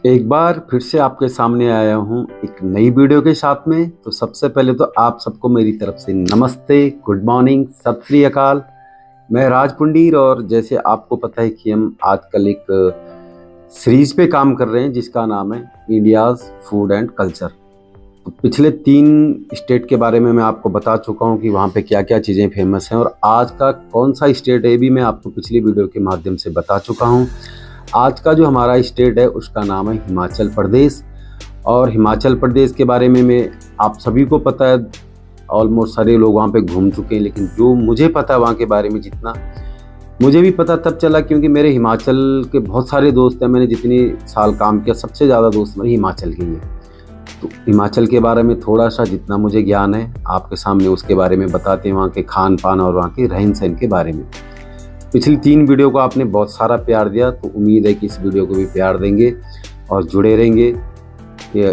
एक बार फिर से आपके सामने आया हूँ एक नई वीडियो के साथ में। तो सबसे पहले तो आप सबको मेरी तरफ से नमस्ते, गुड मॉर्निंग, सत श्री अकाल। मैं राज पुंडीर और जैसे आपको पता है कि हम आजकल एक सीरीज पे काम कर रहे हैं जिसका नाम है इंडियाज़ फूड एंड कल्चर। तो पिछले 3 स्टेट के बारे में मैं आपको बता चुका हूँ कि वहाँ पे क्या क्या चीज़ें फेमस हैं, और आज का कौन सा स्टेट है ये भी मैं आपको पिछली वीडियो के माध्यम से बता चुका हूँ। आज का जो हमारा स्टेट है उसका नाम है हिमाचल प्रदेश। और हिमाचल प्रदेश के बारे में मैं आप सभी को पता है, ऑलमोस्ट सारे लोग वहाँ पे घूम चुके हैं, लेकिन जो मुझे पता है वहाँ के बारे में, जितना मुझे भी पता तब चला क्योंकि मेरे हिमाचल के बहुत सारे दोस्त हैं। मैंने जितनी साल काम किया सबसे ज़्यादा दोस्त मेरे हिमाचल के ही हैं। तो हिमाचल के बारे में थोड़ा सा जितना मुझे ज्ञान है आपके सामने उसके बारे में बताते हैं, वहाँ के खान पान और वहाँ के रहन सहन के बारे में। पिछली 3 वीडियो को आपने बहुत सारा प्यार दिया, तो उम्मीद है कि इस वीडियो को भी प्यार देंगे और जुड़े रहेंगे।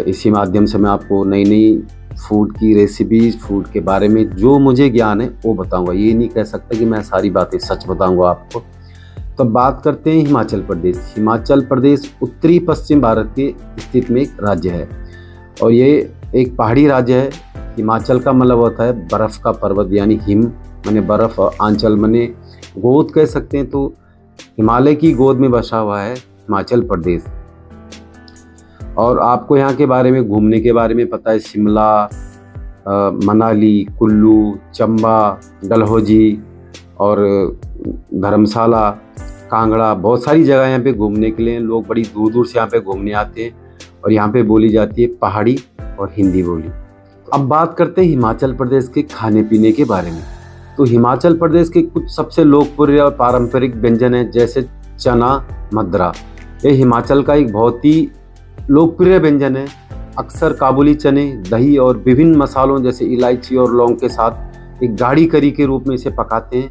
इसी माध्यम से मैं आपको नई नई फूड की रेसिपीज़, फूड के बारे में जो मुझे ज्ञान है वो बताऊंगा। ये नहीं कह सकता कि मैं सारी बातें सच बताऊंगा आपको। तो बात करते हैं हिमाचल प्रदेश। हिमाचल प्रदेश उत्तरी पश्चिम भारत के स्थित में एक राज्य है और ये एक पहाड़ी राज्य है। हिमाचल का मतलब होता है बर्फ़ का पर्वत, यानी हिम माने बर्फ़ और आंचल माने गोद कह सकते हैं। तो हिमालय की गोद में बसा हुआ है हिमाचल प्रदेश। और आपको यहाँ के बारे में, घूमने के बारे में पता है, शिमला, मनाली, कुल्लू, चंबा, डलहौजी और धर्मशाला, कांगड़ा, बहुत सारी जगह यहाँ पे घूमने के लिए लोग बड़ी दूर दूर से यहाँ पे घूमने आते हैं। और यहाँ पे बोली जाती है पहाड़ी और हिंदी बोली। अब बात करते हैं हिमाचल प्रदेश के खाने पीने के बारे में। तो हिमाचल प्रदेश के कुछ सबसे लोकप्रिय और पारंपरिक व्यंजन हैं, जैसे चना मद्रा। ये हिमाचल का एक बहुत ही लोकप्रिय व्यंजन है। अक्सर काबुली चने, दही और विभिन्न मसालों जैसे इलायची और लौंग के साथ एक गाढ़ी करी के रूप में इसे पकाते हैं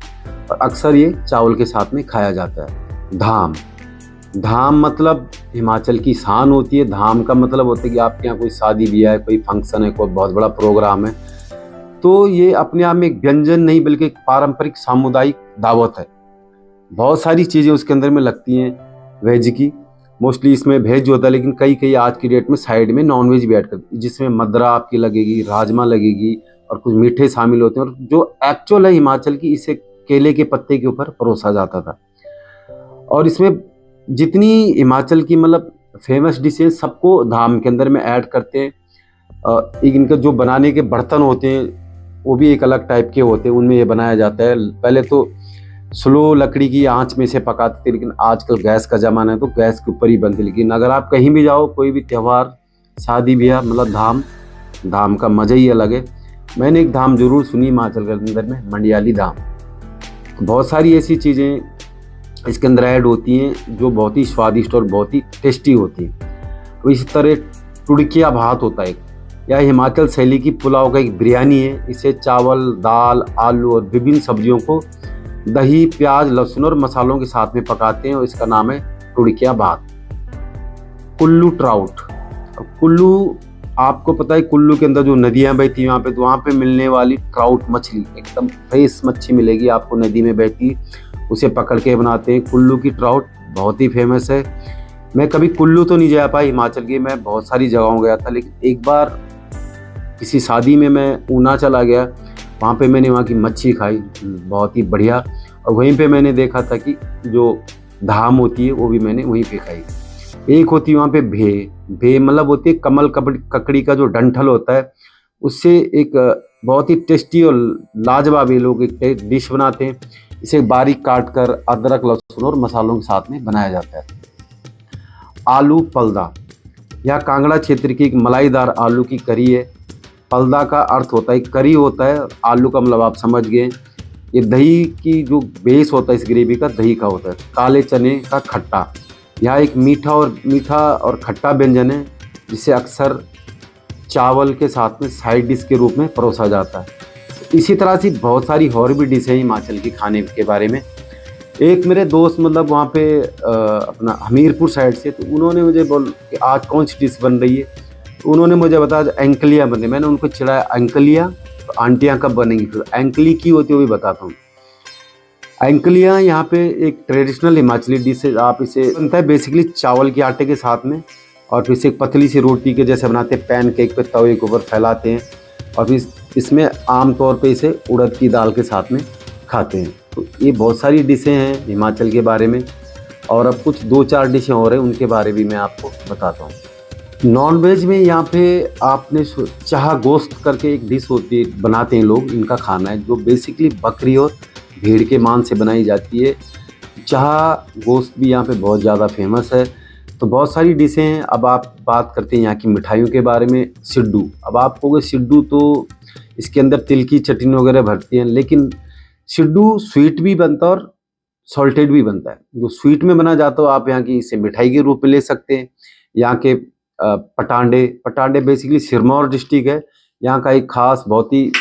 और अक्सर ये चावल के साथ में खाया जाता है। धाम, धाम मतलब हिमाचल की शान होती है। धाम का मतलब होता है कि आपके यहाँ कोई शादी ब्याह है, कोई फंक्शन है, कोई बहुत बड़ा प्रोग्राम है, तो ये अपने आप में एक व्यंजन नहीं बल्कि एक पारंपरिक सामुदायिक दावत है। बहुत सारी चीज़ें उसके अंदर में लगती हैं वेज की। मोस्टली इसमें वेज होता है, लेकिन कई कई आज की डेट में साइड में नॉन वेज भी ऐड करते हैं, जिसमें मद्रा आपकी लगेगी, राजमा लगेगी और कुछ मीठे शामिल होते हैं। और जो एक्चुअल है हिमाचल की, इसे केले के पत्ते के ऊपर परोसा जाता था। और इसमें जितनी हिमाचल की मतलब फेमस डिशेज सबको धाम के अंदर में ऐड करते हैं। इनका जो बनाने के बर्तन होते हैं वो भी एक अलग टाइप के होते हैं, उनमें ये बनाया जाता है। पहले तो स्लो लकड़ी की आंच में से पकाते थे, लेकिन आजकल गैस का ज़माना है तो गैस के ऊपर ही बनती। लेकिन अगर आप कहीं भी जाओ, कोई भी त्यौहार, शादी ब्याह, मतलब धाम का मज़ा ही अलग है। मैंने एक धाम जरूर सुनी हिमाचल के अंदर में, मंडियाली धाम। बहुत सारी ऐसी चीज़ें इसके अंदर ऐड होती हैं जो बहुत ही स्वादिष्ट और बहुत ही टेस्टी होती हैं। तो इस तरह टुड़किया भात होता है, यह हिमाचल शैली की पुलाव का एक बिरयानी है। इसे चावल, दाल, आलू और विभिन्न सब्जियों को दही, प्याज, लहसुन और मसालों के साथ में पकाते हैं और इसका नाम है टुड़किया भात। कुल्लू ट्राउट, कुल्लू आपको पता है कुल्लू के अंदर जो नदियां बहती हैं वहाँ पे, तो वहाँ पे मिलने वाली ट्राउट मछली एकदम फ्रेश मच्छी मिलेगी आपको, नदी में बहती, उसे पकड़ के बनाते हैं। कुल्लू की ट्राउट बहुत ही फेमस है। मैं कभी कुल्लू तो नहीं जा पाया हिमाचल की, मैं बहुत सारी जगहों गया था, लेकिन एक बार किसी शादी में मैं ऊना चला गया, वहाँ पे मैंने वहाँ की मच्छी खाई, बहुत ही बढ़िया। और वहीं पे मैंने देखा था कि जो धाम होती है वो भी मैंने वहीं पे खाई। एक होती है वहाँ पे भे मतलब होती है कमल ककड़ी का जो डंठल होता है, उससे एक बहुत ही टेस्टी और लाजवाब ये लोग एक डिश बनाते हैं। इसे बारीक काट कर अदरक, लहसुन और मसालों के साथ में बनाया जाता है। आलू पलदा, यह कांगड़ा क्षेत्र की एक मलाईदार आलू की करी है। पलदा का अर्थ होता है करी होता है, आलू का मतलब आप समझ गए। ये दही की जो बेस होता है इस ग्रेवी का, दही का होता है। काले चने का खट्टा, यह एक मीठा और खट्टा व्यंजन है जिसे अक्सर चावल के साथ में साइड डिश के रूप में परोसा जाता है। इसी तरह से बहुत सारी और भी डिश है हिमाचल की खाने के बारे में। एक मेरे दोस्त मतलब वहाँ पे अपना हमीरपुर साइड से, तो उन्होंने मुझे बोल कि आज कौन सी डिश बन रही है, तो उन्होंने मुझे बताया एंकलियाँ बन रही। मैंने उनको चिढ़ाया एंकलियाँ, तो आंटियाँ कब बनेंगी, फिर एंकली की होती है वो भी बताता हूँ। एंकलियाँ यहाँ पे एक ट्रेडिशनल हिमाचली डिश है। आप इसे बनता है बेसिकली चावल के आटे के साथ में, और फिर से एक पतली सी रोटी के जैसे बनाते हैं, पैन केक पे तवे के ऊपर फैलाते हैं और फिर इसमें आम तौर पे इसे उड़द की दाल के साथ में खाते हैं। तो ये बहुत सारी डिशें हैं हिमाचल के बारे में, और अब कुछ 2-4 डिशें और हैं, उनके बारे भी मैं आपको बताता हूँ। नॉन वेज में यहाँ पे आपने चाह गोश्त करके एक डिश होती है, बनाते हैं लोग, इनका खाना है जो बेसिकली बकरी और भेड़ के मांस से बनाई जाती है। चाह गोश्त भी यहाँ पे बहुत ज़्यादा फेमस है। तो बहुत सारी डिशें हैं। अब आप बात करते हैं यहाँ की मिठाइयों के बारे में। सिड्डू, अब आप कहोगे सिड्डू तो इसके अंदर तिल की चटनी वगैरह भरती हैं, लेकिन सिड्डू स्वीट भी बनता है और सॉल्टेड भी बनता है। जो स्वीट में बना जाता हो आप यहाँ की इसे मिठाई के रूप में ले सकते हैं। यहाँ के पटांडे बेसिकली सिरमौर डिस्ट्रिक्ट है, यहाँ का एक खास बहुत ही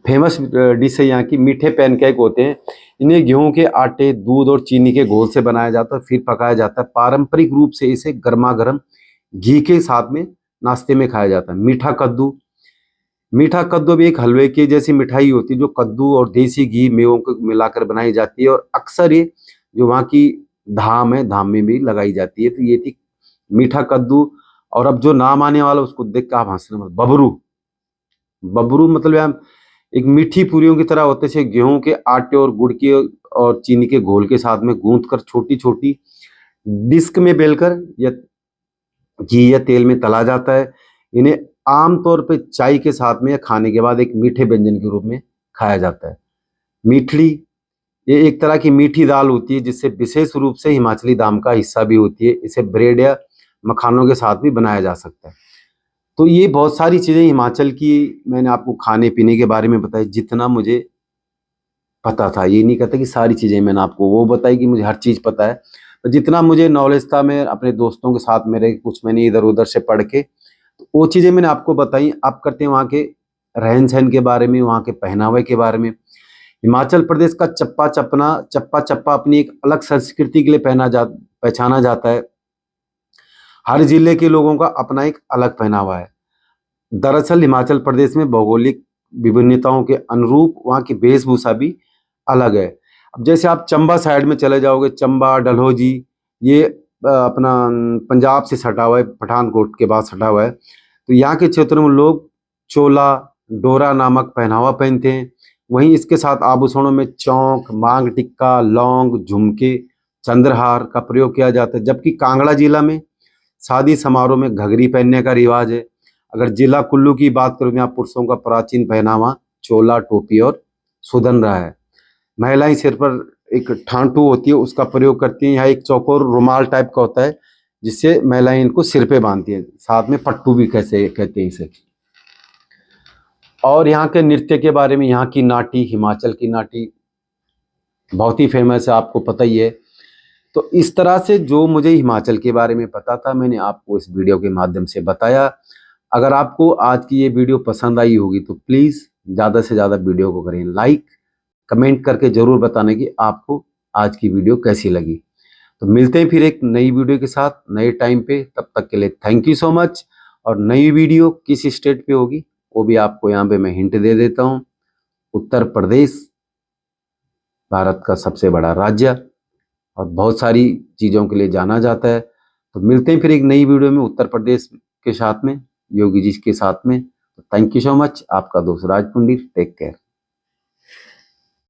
फेमस डिश है। यहाँ की मीठे पैनकेक होते हैं। इन्हें गेहूं के आटे, दूध और चीनी के घोल से बनाया जाता है, फिर पकाया जाता है। पारंपरिक रूप से इसे गर्मा गर्म घी के साथ में नाश्ते में खाया जाता है। मीठा कद्दू, मीठा कद्दू भी एक हलवे की जैसी मिठाई होती है जो कद्दू और देसी घी मेवों को मिलाकर बनाई जाती है, और अक्सर ये जो वहाँ की धाम है, धाम में भी लगाई जाती है। तो ये थी मीठा कद्दू। और अब जो नाम आने वाला उसको देख कर आप हंसने मत, बबरू। बबरू मतलब यहाँ एक मीठी पूरियों की तरह होते हैं, गेहूं के आटे और गुड़ की और चीनी के घोल के साथ में गूंथ कर छोटी छोटी डिस्क में बेलकर या घी या तेल में तला जाता है। इन्हें आमतौर पे चाय के साथ में या खाने के बाद एक मीठे व्यंजन के रूप में खाया जाता है। मीठड़ी, ये एक तरह की मीठी दाल होती है जिससे विशेष रूप से हिमाचली दाम का हिस्सा भी होती है। इसे ब्रेड या मखानों के साथ भी बनाया जा सकता है। तो ये बहुत सारी चीज़ें हिमाचल की मैंने आपको खाने पीने के बारे में बताई, जितना मुझे पता था। ये नहीं कहता कि सारी चीज़ें मैंने आपको वो बताई कि मुझे हर चीज़ पता है, तो जितना मुझे नॉलेज था मैं अपने दोस्तों के साथ मेरे कुछ मैंने इधर उधर से पढ़ के तो वो चीज़ें मैंने आपको बताई। आप करते हैं वहाँ के रहन सहन के बारे में, वहाँ के पहनावे के बारे में। हिमाचल प्रदेश का चप्पा चप्पा अपनी एक अलग संस्कृति के लिए पहचाना जाता है। हर जिले के लोगों का अपना एक अलग पहनावा है। दरअसल हिमाचल प्रदेश में भौगोलिक विभिन्नताओं के अनुरूप वहाँ की वेशभूषा भी अलग है। अब जैसे आप चंबा साइड में चले जाओगे, चंबा, डलहौजी, ये अपना पंजाब से सटा हुआ है, पठानकोट के बाद सटा हुआ है। तो यहाँ के क्षेत्रों में लोग चोला, डोरा नामक पहनावा पहनते हैं। वहीं इसके साथ आभूषणों में चौक, मांग टिक्का, लौंग, झुमके, चंद्रहार का प्रयोग किया जाता है। जबकि कांगड़ा जिला में शादी समारोह में घघरी पहनने का रिवाज है। अगर जिला कुल्लू की बात करूँ, यहाँ पुरुषों का प्राचीन पहनावा चोला, टोपी और सुदन रहा है। महिलाएं सिर पर एक ठांटू होती है, उसका प्रयोग करती हैं। यहाँ एक चौकोर रुमाल टाइप का होता है जिससे महिलाएं इनको सिर पे बांधती हैं, साथ में पट्टू भी कैसे कहते हैं इसे। और यहाँ के नृत्य के बारे में, यहाँ की नाटी, हिमाचल की नाटी बहुत ही फेमस है, आपको पता ही है। तो इस तरह से जो मुझे हिमाचल के बारे में पता था मैंने आपको इस वीडियो के माध्यम से बताया। अगर आपको आज की ये वीडियो पसंद आई होगी तो प्लीज़ ज़्यादा से ज़्यादा वीडियो को करें लाइक, कमेंट करके ज़रूर बताने कि आपको आज की वीडियो कैसी लगी। तो मिलते हैं फिर एक नई वीडियो के साथ नए टाइम पे। तब तक के लिए थैंक यू सो मच। और नई वीडियो किस स्टेट पे होगी वो भी आपको यहाँ पे मैं हिंट दे देता हूँ। उत्तर प्रदेश भारत का सबसे बड़ा राज्य और बहुत सारी चीज़ों के लिए जाना जाता है। तो मिलते हैं फिर एक नई वीडियो में उत्तर प्रदेश के साथ में, योगी जी के साथ में। तो थैंक यू सो मच। आपका दोस्त राज पुंडीर, टेक केयर।